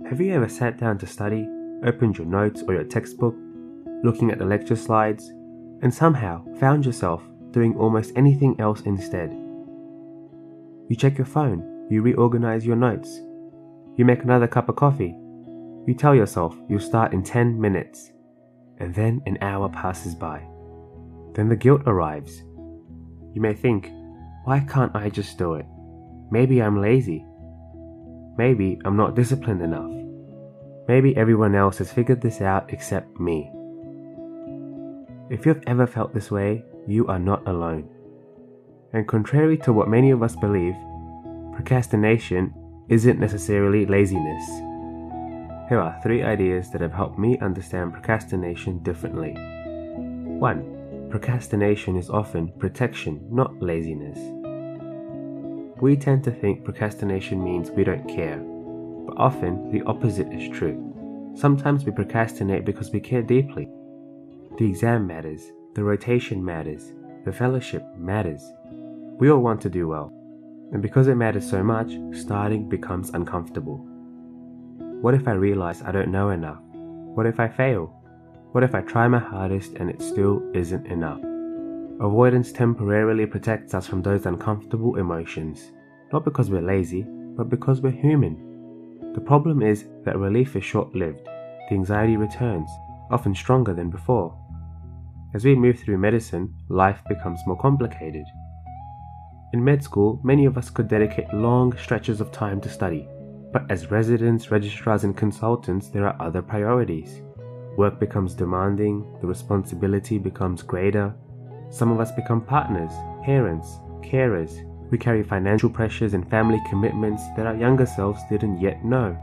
Have you ever sat down to study, opened your notes or your textbook, looking at the lecture slides, and somehow found yourself doing almost anything else instead? You check your phone, you reorganize your notes, you make another cup of coffee, you tell yourself you'll start in 10 minutes, and then an hour passes by. Then the guilt arrives. You may think, why can't I just do it? Maybe I'm lazy. Maybe I'm not disciplined enough. Maybe everyone else has figured this out except me. If you've ever felt this way, you are not alone. And contrary to what many of us believe, procrastination isn't necessarily laziness. Here are 3 ideas that have helped me understand procrastination differently. 1. Procrastination is often protection, not laziness. We tend to think procrastination means we don't care, but often the opposite is true. Sometimes we procrastinate because we care deeply. The exam matters, the rotation matters, the fellowship matters. We all want to do well, and because it matters so much, starting becomes uncomfortable. What if I realize I don't know enough? What if I fail? What if I try my hardest and it still isn't enough? Avoidance temporarily protects us from those uncomfortable emotions, not because we're lazy, but because we're human. The problem is that relief is short-lived. The anxiety returns, often stronger than before. As we move through medicine, life becomes more complicated. In med school, many of us could dedicate long stretches of time to study, but as residents, registrars, and consultants, there are other priorities. Work becomes demanding, the responsibility becomes greater. Some of us become partners, parents, carers. We carry financial pressures and family commitments that our younger selves didn't yet know.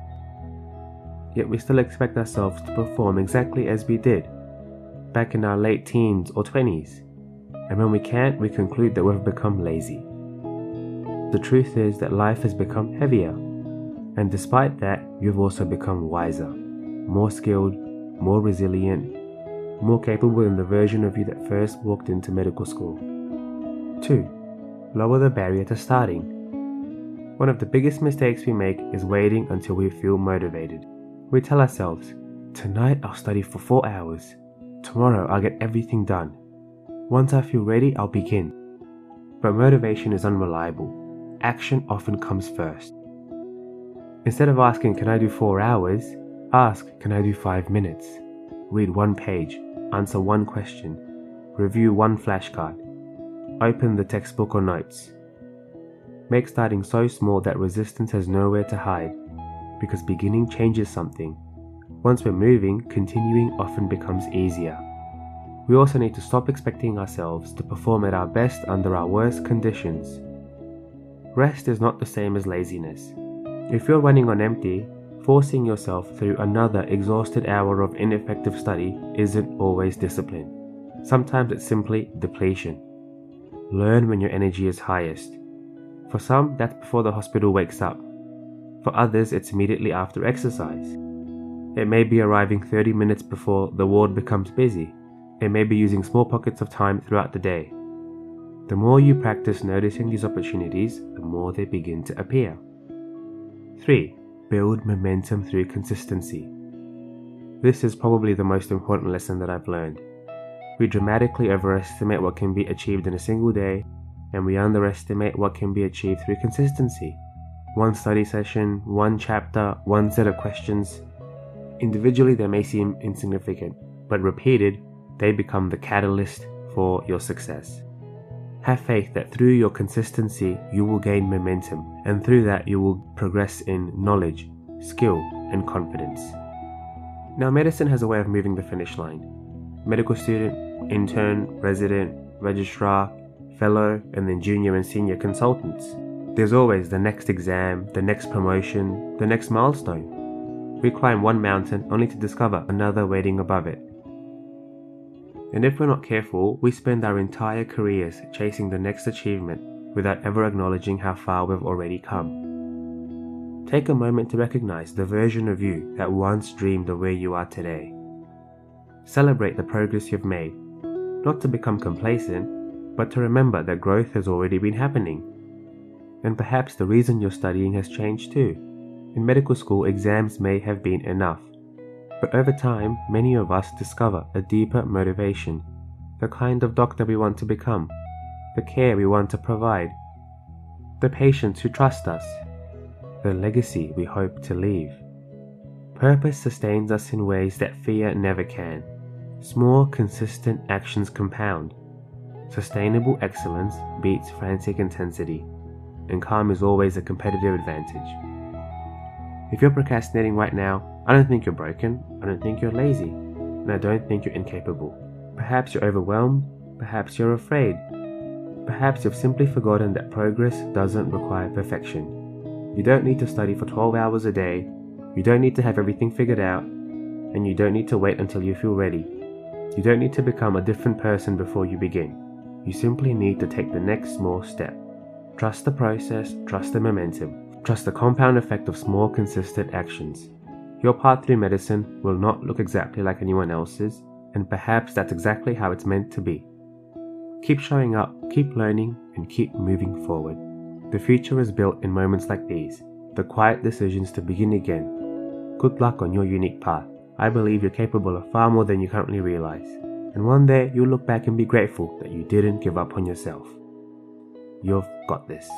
Yet we still expect ourselves to perform exactly as we did back in our late teens or 20s. And when we can't, we conclude that we've become lazy. The truth is that life has become heavier. And despite that, you've also become wiser, more skilled, more resilient, more capable than the version of you that first walked into medical school. 2. Lower the barrier to starting. One of the biggest mistakes we make is waiting until we feel motivated. We tell ourselves, tonight I'll study for 4 hours. Tomorrow I'll get everything done. Once I feel ready, I'll begin. But motivation is unreliable. Action often comes first. Instead of asking, can I do 4 hours? Ask, can I do 5 minutes? Read 1 page, answer 1 question, review 1 flashcard, open the textbook or notes. Make starting so small that resistance has nowhere to hide, because beginning changes something. Once we're moving, continuing often becomes easier. We also need to stop expecting ourselves to perform at our best under our worst conditions. Rest is not the same as laziness. If you're running on empty, forcing yourself through another exhausted hour of ineffective study isn't always discipline. Sometimes it's simply depletion. Learn when your energy is highest. For some, that's before the hospital wakes up. For others, it's immediately after exercise. It may be arriving 30 minutes before the ward becomes busy. It may be using small pockets of time throughout the day. The more you practice noticing these opportunities, the more they begin to appear. 3. Build momentum through consistency. This is probably the most important lesson that I've learned. We dramatically overestimate what can be achieved in a single day, and we underestimate what can be achieved through consistency. 1 study session, 1 chapter, 1 set of questions. Individually, they may seem insignificant, but repeated, they become the catalyst for your success. Have faith that through your consistency, you will gain momentum, and through that, you will progress in knowledge, skill, and confidence. Now, medicine has a way of moving the finish line. Medical student, intern, resident, registrar, fellow, and then junior and senior consultants. There's always the next exam, the next promotion, the next milestone. We climb one mountain only to discover another waiting above it. And if we're not careful, we spend our entire careers chasing the next achievement without ever acknowledging how far we've already come. Take a moment to recognize the version of you that once dreamed of where you are today. Celebrate the progress you've made, not to become complacent, but to remember that growth has already been happening. And perhaps the reason you're studying has changed too. In medical school, exams may have been enough, but over time, many of us discover a deeper motivation, the kind of doctor we want to become, the care we want to provide, the patients who trust us, the legacy we hope to leave. Purpose sustains us in ways that fear never can. Small, consistent actions compound. Sustainable excellence beats frantic intensity, and calm is always a competitive advantage. If you're procrastinating right now, I don't think you're broken, I don't think you're lazy, and I don't think you're incapable. Perhaps you're overwhelmed, perhaps you're afraid, perhaps you've simply forgotten that progress doesn't require perfection. You don't need to study for 12 hours a day, you don't need to have everything figured out, and you don't need to wait until you feel ready. You don't need to become a different person before you begin. You simply need to take the next small step. Trust the process, trust the momentum, trust the compound effect of small, consistent actions. Your path through medicine will not look exactly like anyone else's, and perhaps that's exactly how it's meant to be. Keep showing up, keep learning, and keep moving forward. The future is built in moments like these, the quiet decisions to begin again. Good luck on your unique path. I believe you're capable of far more than you currently realize, and one day you'll look back and be grateful that you didn't give up on yourself. You've got this.